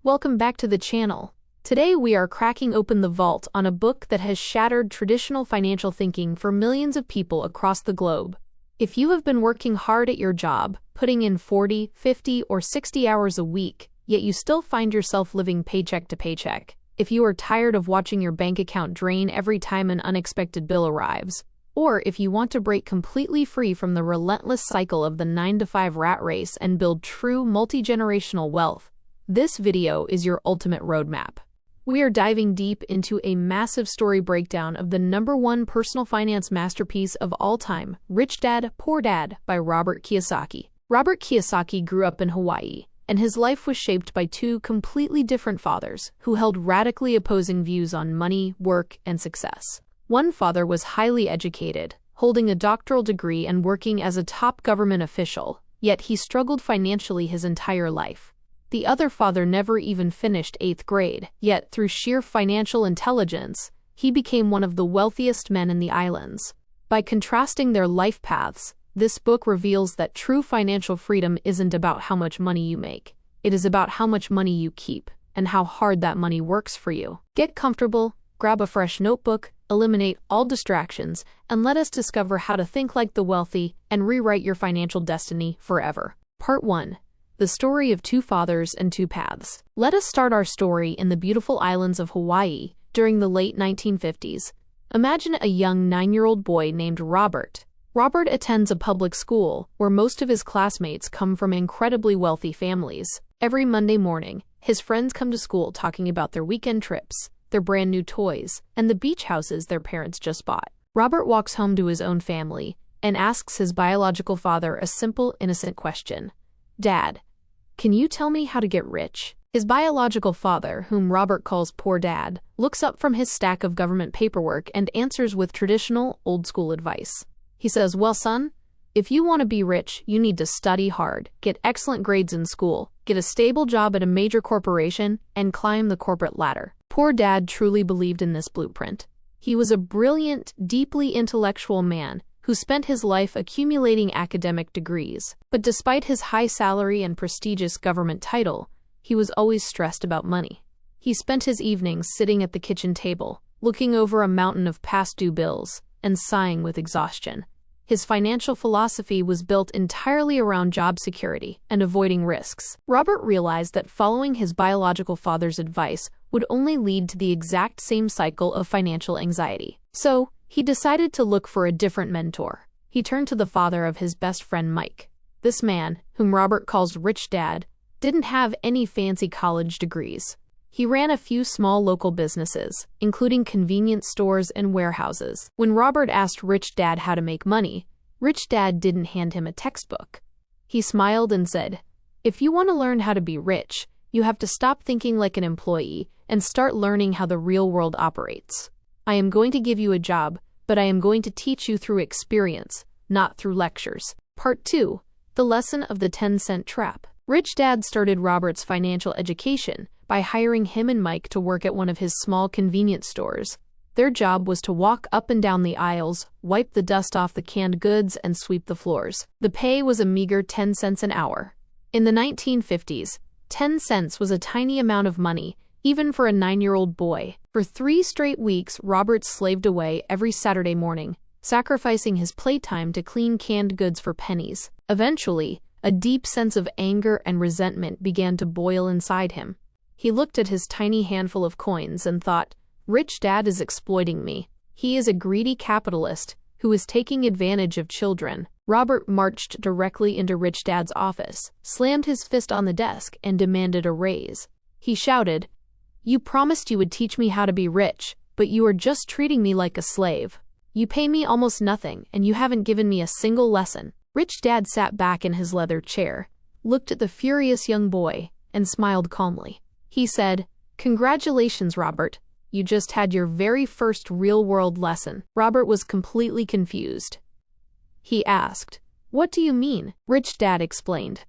Welcome back to the channel. Today we are cracking open the vault on a book that has shattered traditional financial thinking for millions of people across the globe. If you have been working hard at your job, putting in 40, 50, or 60 hours a week, yet you still find yourself living paycheck to paycheck, if you are tired of watching your bank account drain every time an unexpected bill arrives, or if you want to break completely free from the relentless cycle of the 9-to-5 rat race and build true multi-generational wealth, this video is your ultimate roadmap. We are diving deep into a massive story breakdown of the #1 personal finance masterpiece of all time, Rich Dad, Poor Dad by Robert Kiyosaki. Robert Kiyosaki grew up in Hawaii, and his life was shaped by two completely different fathers who held radically opposing views on money, work, and success. One father was highly educated, holding a doctoral degree and working as a top government official, yet he struggled financially his entire life. The other father never even finished 8th grade, yet through sheer financial intelligence, he became one of the wealthiest men in the islands. By contrasting their life paths, this book reveals that true financial freedom isn't about how much money you make. It is about how much money you keep, and how hard that money works for you. Get comfortable, grab a fresh notebook, eliminate all distractions, and let us discover how to think like the wealthy and rewrite your financial destiny forever. Part 1. The Story of Two Fathers and Two Paths. Let us start our story in the beautiful islands of Hawaii during the late 1950s. Imagine a young 9-year-old boy named Robert. Robert attends a public school where most of his classmates come from incredibly wealthy families. Every Monday morning, his friends come to school talking about their weekend trips, their brand new toys, and the beach houses their parents just bought. Robert walks home to his own family and asks his biological father a simple, innocent question. "Dad, can you tell me how to get rich?" His biological father, whom Robert calls Poor Dad, looks up from his stack of government paperwork and answers with traditional, old-school advice. He says, "Well, son, if you want to be rich, you need to study hard, get excellent grades in school, get a stable job at a major corporation, and climb the corporate ladder." Poor Dad truly believed in this blueprint. He was a brilliant, deeply intellectual man who spent his life accumulating academic degrees. But despite his high salary and prestigious government title, he was always stressed about money. He spent his evenings sitting at the kitchen table, looking over a mountain of past due bills, and sighing with exhaustion. His financial philosophy was built entirely around job security and avoiding risks. Robert realized that following his biological father's advice would only lead to the exact same cycle of financial anxiety. So, he decided to look for a different mentor. He turned to the father of his best friend Mike. This man, whom Robert calls Rich Dad, didn't have any fancy college degrees. He ran a few small local businesses, including convenience stores and warehouses. When Robert asked Rich Dad how to make money, Rich Dad didn't hand him a textbook. He smiled and said, "If you want to learn how to be rich, you have to stop thinking like an employee and start learning how the real world operates. I am going to give you a job, but I am going to teach you through experience, not through lectures." Part 2. The Lesson of the 10-Cent Trap. Rich Dad started Robert's financial education by hiring him and Mike to work at one of his small convenience stores. Their job was to walk up and down the aisles, wipe the dust off the canned goods, and sweep the floors. The pay was a meager 10 cents an hour. In the 1950s, 10 cents was a tiny amount of money, even for a 9-year-old boy. For 3 straight weeks, Robert slaved away every Saturday morning, sacrificing his playtime to clean canned goods for pennies. Eventually, a deep sense of anger and resentment began to boil inside him. He looked at his tiny handful of coins and thought, "Rich Dad is exploiting me. He is a greedy capitalist who is taking advantage of children." Robert marched directly into Rich Dad's office, slammed his fist on the desk, and demanded a raise. He shouted, "You promised you would teach me how to be rich, but you are just treating me like a slave. You pay me almost nothing, and you haven't given me a single lesson." Rich Dad sat back in his leather chair, looked at the furious young boy, and smiled calmly. He said, "Congratulations, Robert. You just had your very first real-world lesson." Robert was completely confused. He asked, "What do you mean?" Rich Dad explained,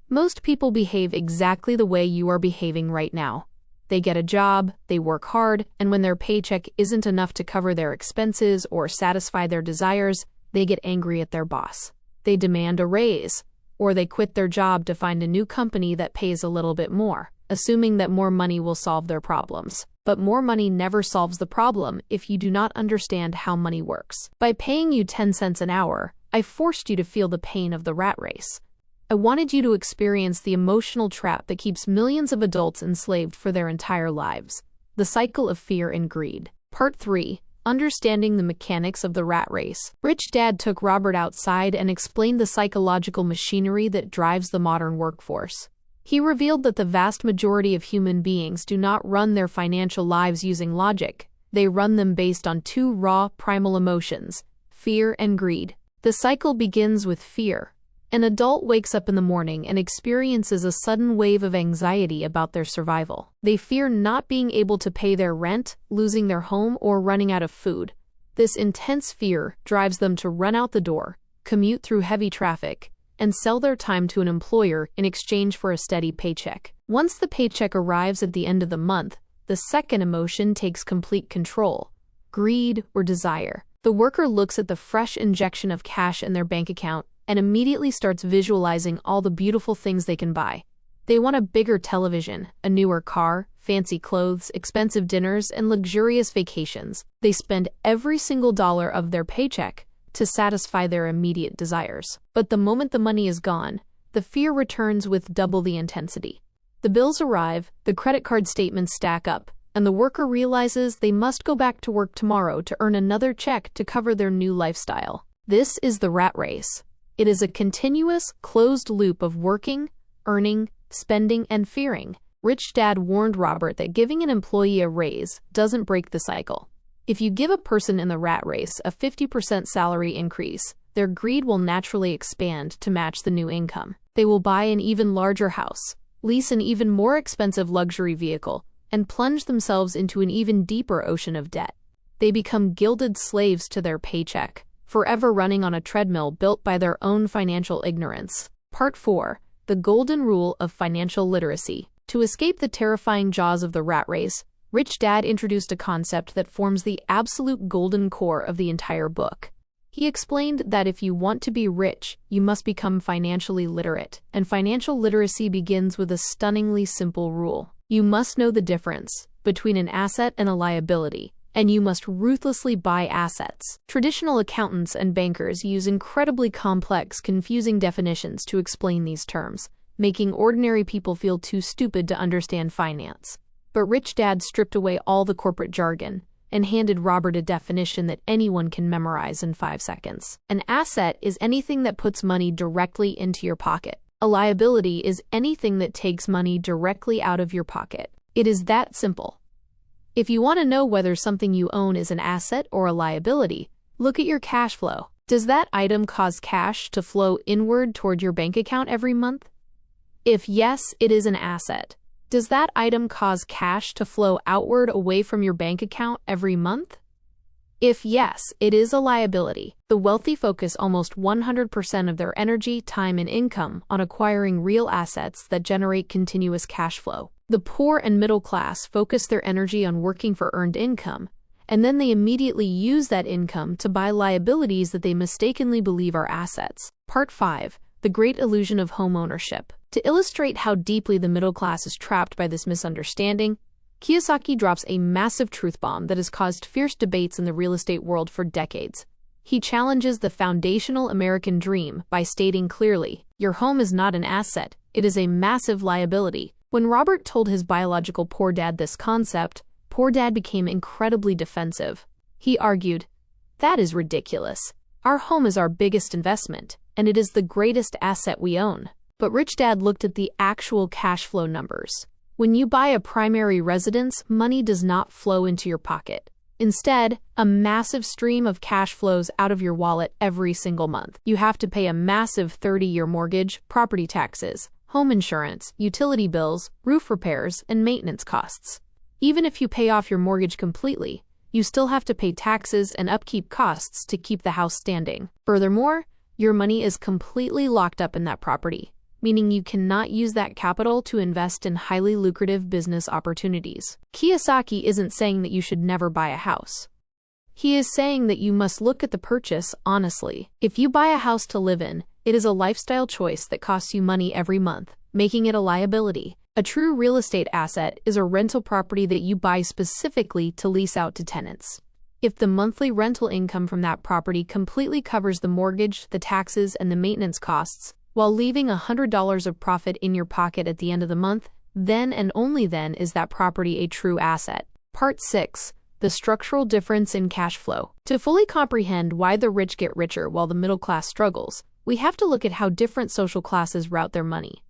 "Most people behave exactly the way you are behaving right now. They get a job, they work hard, and when their paycheck isn't enough to cover their expenses or satisfy their desires, they get angry at their boss. They demand a raise, or they quit their job to find a new company that pays a little bit more. assuming that more money will solve their problems. But more money never solves the problem if you do not understand how money works. By paying you 10 cents an hour, I forced you to feel the pain of the rat race. I wanted you to experience the emotional trap that keeps millions of adults enslaved for their entire lives. The cycle of fear and greed. Part 3. Understanding the mechanics of the rat race. Rich Dad took Robert outside and explained the psychological machinery that drives the modern workforce. He revealed that the vast majority of human beings do not run their financial lives using logic. They run them based on two raw, primal emotions: fear and greed. The cycle begins with fear. An adult wakes up in the morning and experiences a sudden wave of anxiety about their survival. They fear not being able to pay their rent, losing their home, or running out of food. This intense fear drives them to run out the door, commute through heavy traffic, and sell their time to an employer in exchange for a steady paycheck. Once the paycheck arrives at the end of the month, the second emotion takes complete control: greed or desire. The worker looks at the fresh injection of cash in their bank account and immediately starts visualizing all the beautiful things they can buy. They want a bigger television, a newer car, fancy clothes, expensive dinners, and luxurious vacations. They spend every single dollar of their paycheck to satisfy their immediate desires. But the moment the money is gone, the fear returns with double the intensity. The bills arrive, the credit card statements stack up, and the worker realizes they must go back to work tomorrow to earn another check to cover their new lifestyle. This is the rat race. It is a continuous, closed loop of working, earning, spending, and fearing. Rich Dad warned Robert that giving an employee a raise doesn't break the cycle. If you give a person in the rat race a 50% salary increase, their greed will naturally expand to match the new income. They will buy an even larger house, lease an even more expensive luxury vehicle, and plunge themselves into an even deeper ocean of debt. They become gilded slaves to their paycheck, forever running on a treadmill built by their own financial ignorance. Part 4. The Golden Rule of Financial Literacy. To escape the terrifying jaws of the rat race, Rich Dad introduced a concept that forms the absolute golden core of the entire book. He explained that if you want to be rich, you must become financially literate, and financial literacy begins with a stunningly simple rule. You must know the difference between an asset and a liability, and you must ruthlessly buy assets. Traditional accountants and bankers use incredibly complex, confusing definitions to explain these terms, making ordinary people feel too stupid to understand finance. But Rich Dad stripped away all the corporate jargon and handed Robert a definition that anyone can memorize in 5 seconds. An asset is anything that puts money directly into your pocket. A liability is anything that takes money directly out of your pocket. It is that simple. If you want to know whether something you own is an asset or a liability, look at your cash flow. Does that item cause cash to flow inward toward your bank account every month? If yes, it is an asset. Does that item cause cash to flow outward away from your bank account every month? If yes, it is a liability. The wealthy focus almost 100% of their energy, time, and income on acquiring real assets that generate continuous cash flow. The poor and middle class focus their energy on working for earned income, and then they immediately use that income to buy liabilities that they mistakenly believe are assets. Part 5. The Great Illusion of Home Ownership. To illustrate how deeply the middle class is trapped by this misunderstanding, Kiyosaki drops a massive truth bomb that has caused fierce debates in the real estate world for decades. He challenges the foundational American dream by stating clearly, your home is not an asset, it is a massive liability. When Robert told his biological poor dad this concept, poor dad became incredibly defensive. He argued, that is ridiculous. Our home is our biggest investment, and it is the greatest asset we own. But Rich Dad looked at the actual cash flow numbers. When you buy a primary residence, money does not flow into your pocket. Instead, a massive stream of cash flows out of your wallet every single month. You have to pay a massive 30-year mortgage, property taxes, home insurance, utility bills, roof repairs, and maintenance costs. Even if you pay off your mortgage completely, you still have to pay taxes and upkeep costs to keep the house standing. Furthermore, your money is completely locked up in that property, meaning you cannot use that capital to invest in highly lucrative business opportunities. Kiyosaki isn't saying that you should never buy a house. He is saying that you must look at the purchase honestly. If you buy a house to live in, it is a lifestyle choice that costs you money every month, making it a liability. A true real estate asset is a rental property that you buy specifically to lease out to tenants. If the monthly rental income from that property completely covers the mortgage, the taxes, and the maintenance costs, while leaving $100 of profit in your pocket at the end of the month, then and only then is that property a true asset. Part 6. The structural difference in cash flow. To fully comprehend why the rich get richer while the middle class struggles, we have to look at how different social classes route their money.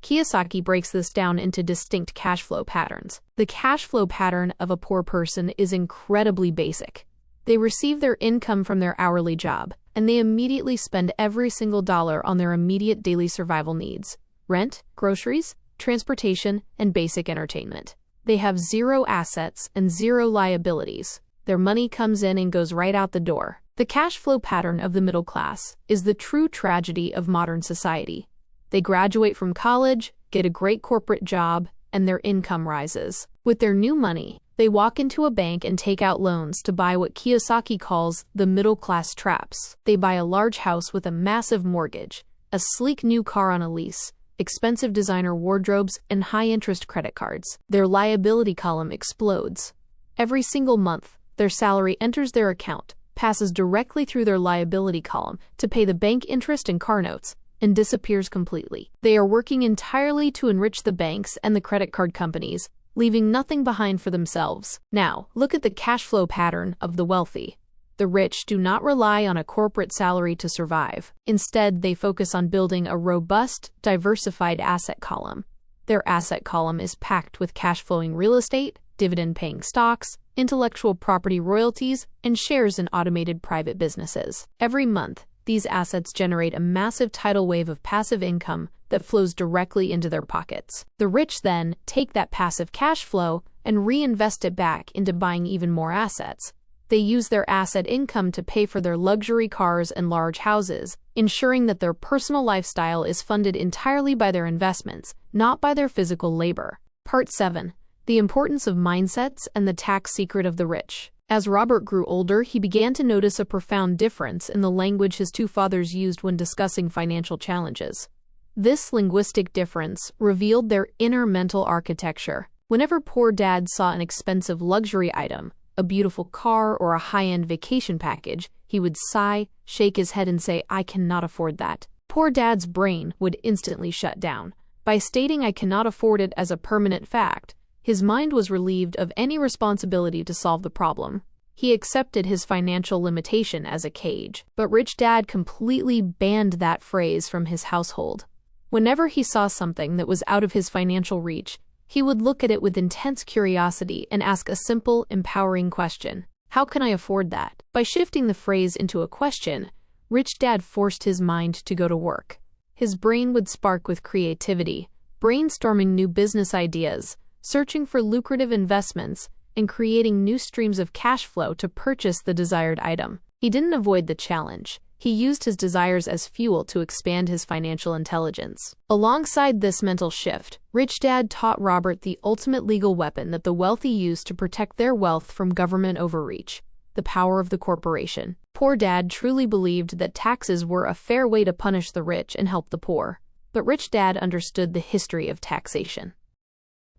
Kiyosaki breaks this down into distinct cash flow patterns. The cash flow pattern of a poor person is incredibly basic. They receive their income from their hourly job, and they immediately spend every single dollar on their immediate daily survival needs: rent, groceries, transportation, and basic entertainment. They have zero assets and zero liabilities. Their money comes in and goes right out the door. The cash flow pattern of the middle class is the true tragedy of modern society. They graduate from college, get a great corporate job, and their income rises. With their new money, they walk into a bank and take out loans to buy what Kiyosaki calls the middle-class traps. They buy a large house with a massive mortgage, a sleek new car on a lease, expensive designer wardrobes, and high-interest credit cards. Their liability column explodes. Every single month, their salary enters their account, passes directly through their liability column to pay the bank interest and car notes, and disappears completely. They are working entirely to enrich the banks and the credit card companies, leaving nothing behind for themselves. Now, look at the cash flow pattern of the wealthy. The rich do not rely on a corporate salary to survive. Instead, they focus on building a robust, diversified asset column. Their asset column is packed with cash-flowing real estate, dividend-paying stocks, intellectual property royalties, and shares in automated private businesses. Every month, these assets generate a massive tidal wave of passive income that flows directly into their pockets. The rich then take that passive cash flow and reinvest it back into buying even more assets. They use their asset income to pay for their luxury cars and large houses, ensuring that their personal lifestyle is funded entirely by their investments, not by their physical labor. Part 7. The importance of mindsets and the tax secret of the rich. As Robert grew older, he began to notice a profound difference in the language his two fathers used when discussing financial challenges. This linguistic difference revealed their inner mental architecture. Whenever poor Dad saw an expensive luxury item, a beautiful car or a high-end vacation package, he would sigh, shake his head and say, "I cannot afford that." Poor Dad's brain would instantly shut down. By stating "I cannot afford it" as a permanent fact, his mind was relieved of any responsibility to solve the problem. He accepted his financial limitation as a cage. But Rich Dad completely banned that phrase from his household. Whenever he saw something that was out of his financial reach, he would look at it with intense curiosity and ask a simple, empowering question: "How can I afford that?" By shifting the phrase into a question, Rich Dad forced his mind to go to work. His brain would spark with creativity, brainstorming new business ideas, searching for lucrative investments, and creating new streams of cash flow to purchase the desired item. He didn't avoid the challenge. He used his desires as fuel to expand his financial intelligence. Alongside this mental shift, Rich Dad taught Robert the ultimate legal weapon that the wealthy use to protect their wealth from government overreach: the power of the corporation. Poor Dad truly believed that taxes were a fair way to punish the rich and help the poor. But Rich Dad understood the history of taxation.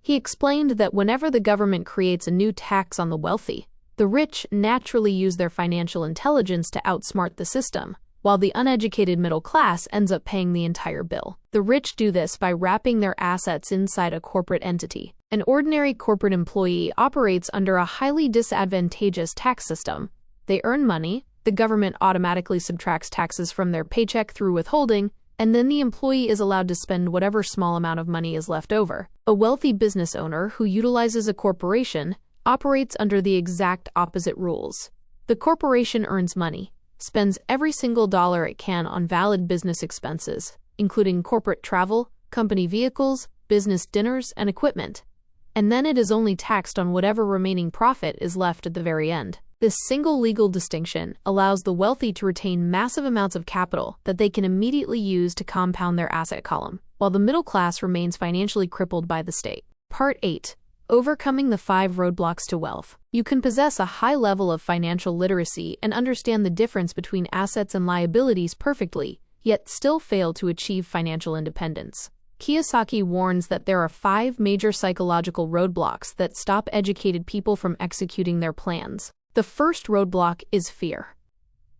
He explained that whenever the government creates a new tax on the wealthy, the rich naturally use their financial intelligence to outsmart the system, while the uneducated middle class ends up paying the entire bill. The rich do this by wrapping their assets inside a corporate entity. An ordinary corporate employee operates under a highly disadvantageous tax system. They earn money, the government automatically subtracts taxes from their paycheck through withholding, and then the employee is allowed to spend whatever small amount of money is left over. A wealthy business owner who utilizes a corporation operates under the exact opposite rules. The corporation earns money, spends every single dollar it can on valid business expenses, including corporate travel, company vehicles, business dinners, and equipment. And then it is only taxed on whatever remaining profit is left at the very end. This single legal distinction allows the wealthy to retain massive amounts of capital that they can immediately use to compound their asset column, while the middle class remains financially crippled by the state. Part 8. Overcoming the 5 roadblocks to wealth. You can possess a high level of financial literacy and understand the difference between assets and liabilities perfectly, yet still fail to achieve financial independence. Kiyosaki warns that there are 5 major psychological roadblocks that stop educated people from executing their plans. The first roadblock is fear.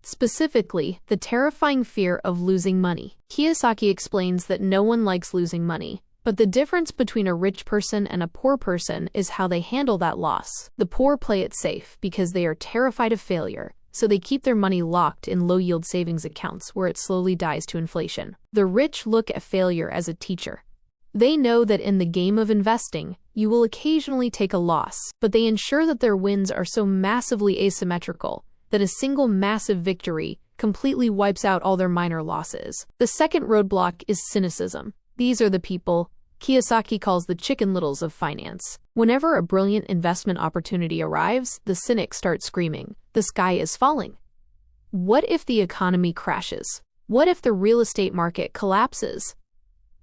Specifically, the terrifying fear of losing money. Kiyosaki explains that no one likes losing money, but the difference between a rich person and a poor person is how they handle that loss. The poor play it safe because they are terrified of failure, so they keep their money locked in low-yield savings accounts where it slowly dies to inflation. The rich look at failure as a teacher. They know that in the game of investing, you will occasionally take a loss, but they ensure that their wins are so massively asymmetrical that a single massive victory completely wipes out all their minor losses. The second roadblock is cynicism. These are the people Kiyosaki calls the chicken littles of finance. Whenever a brilliant investment opportunity arrives, the cynics start screaming, "The sky is falling. What if the economy crashes? What if the real estate market collapses?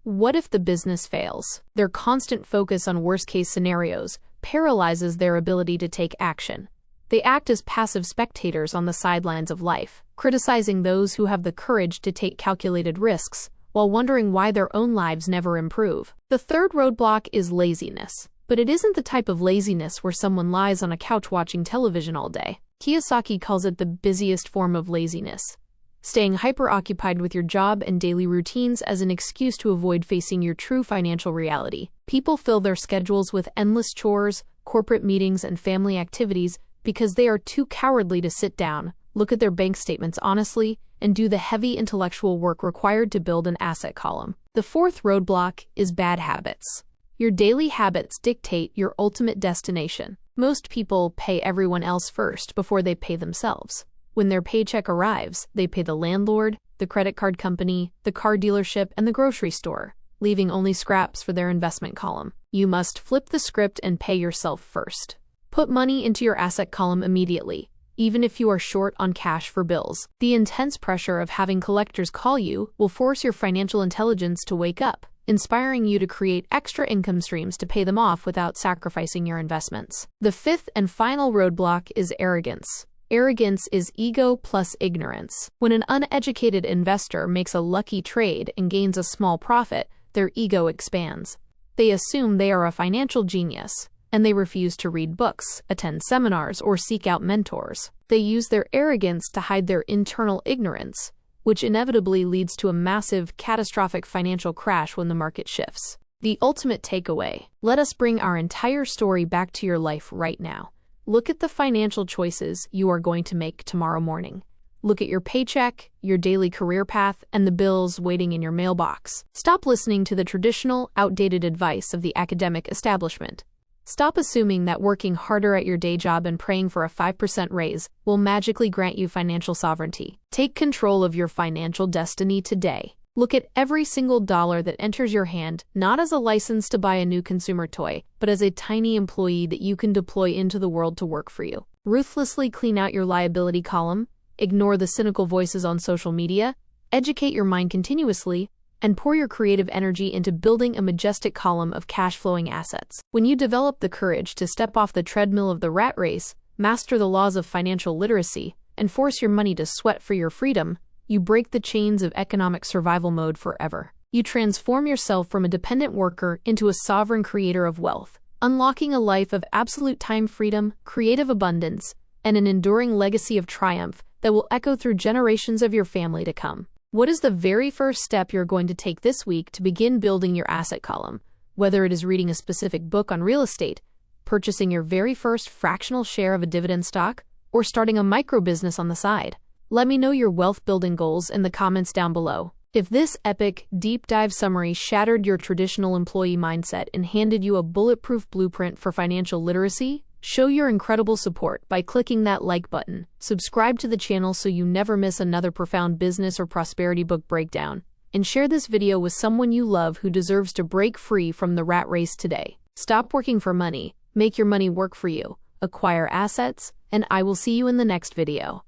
What if the business fails?" Their constant focus on worst-case scenarios paralyzes their ability to take action. They act as passive spectators on the sidelines of life, criticizing those who have the courage to take calculated risks, while wondering why their own lives never improve. The third roadblock is laziness, but it isn't the type of laziness where someone lies on a couch watching television all day. Kiyosaki calls it the busiest form of laziness, staying hyper-occupied with your job and daily routines as an excuse to avoid facing your true financial reality. People fill their schedules with endless chores, corporate meetings, and family activities because they are too cowardly to sit down, look at their bank statements honestly, and do the heavy intellectual work required to build an asset column. The fourth roadblock is bad habits. Your daily habits dictate your ultimate destination. Most people pay everyone else first before they pay themselves. When their paycheck arrives, they pay the landlord, the credit card company, the car dealership, and the grocery store, leaving only scraps for their investment column. You must flip the script and pay yourself first. Put money into your asset column immediately, even if you are short on cash for bills. The intense pressure of having collectors call you will force your financial intelligence to wake up, inspiring you to create extra income streams to pay them off without sacrificing your investments. The fifth and final roadblock is arrogance. Arrogance is ego plus ignorance. When an uneducated investor makes a lucky trade and gains a small profit, their ego expands. They assume they are a financial genius, and they refuse to read books, attend seminars, or seek out mentors. They use their arrogance to hide their internal ignorance, which inevitably leads to a massive, catastrophic financial crash when the market shifts. The ultimate takeaway: let us bring our entire story back to your life right now. Look at the financial choices you are going to make tomorrow morning. Look at your paycheck, your daily career path, and the bills waiting in your mailbox. Stop listening to the traditional, outdated advice of the academic establishment. Stop assuming that working harder at your day job and praying for a 5% raise will magically grant you financial sovereignty. Take control of your financial destiny today. Look at every single dollar that enters your hand not as a license to buy a new consumer toy, but as a tiny employee that you can deploy into the world to work for you. Ruthlessly clean out your liability column, ignore the cynical voices on social media, educate your mind continuously, and pour your creative energy into building a majestic column of cash-flowing assets. When you develop the courage to step off the treadmill of the rat race, master the laws of financial literacy, and force your money to sweat for your freedom, you break the chains of economic survival mode forever. You transform yourself from a dependent worker into a sovereign creator of wealth, unlocking a life of absolute time freedom, creative abundance, and an enduring legacy of triumph that will echo through generations of your family to come. What is the very first step you're going to take this week to begin building your asset column? Whether it is reading a specific book on real estate, purchasing your very first fractional share of a dividend stock, or starting a micro business on the side, let me know your wealth building goals in the comments down below. If this epic, deep dive summary shattered your traditional employee mindset and handed you a bulletproof blueprint for financial literacy, show your incredible support by clicking that like button. Subscribe to the channel so you never miss another profound business or prosperity book breakdown. And share this video with someone you love who deserves to break free from the rat race today. Stop working for money, make your money work for you, acquire assets, and I will see you in the next video.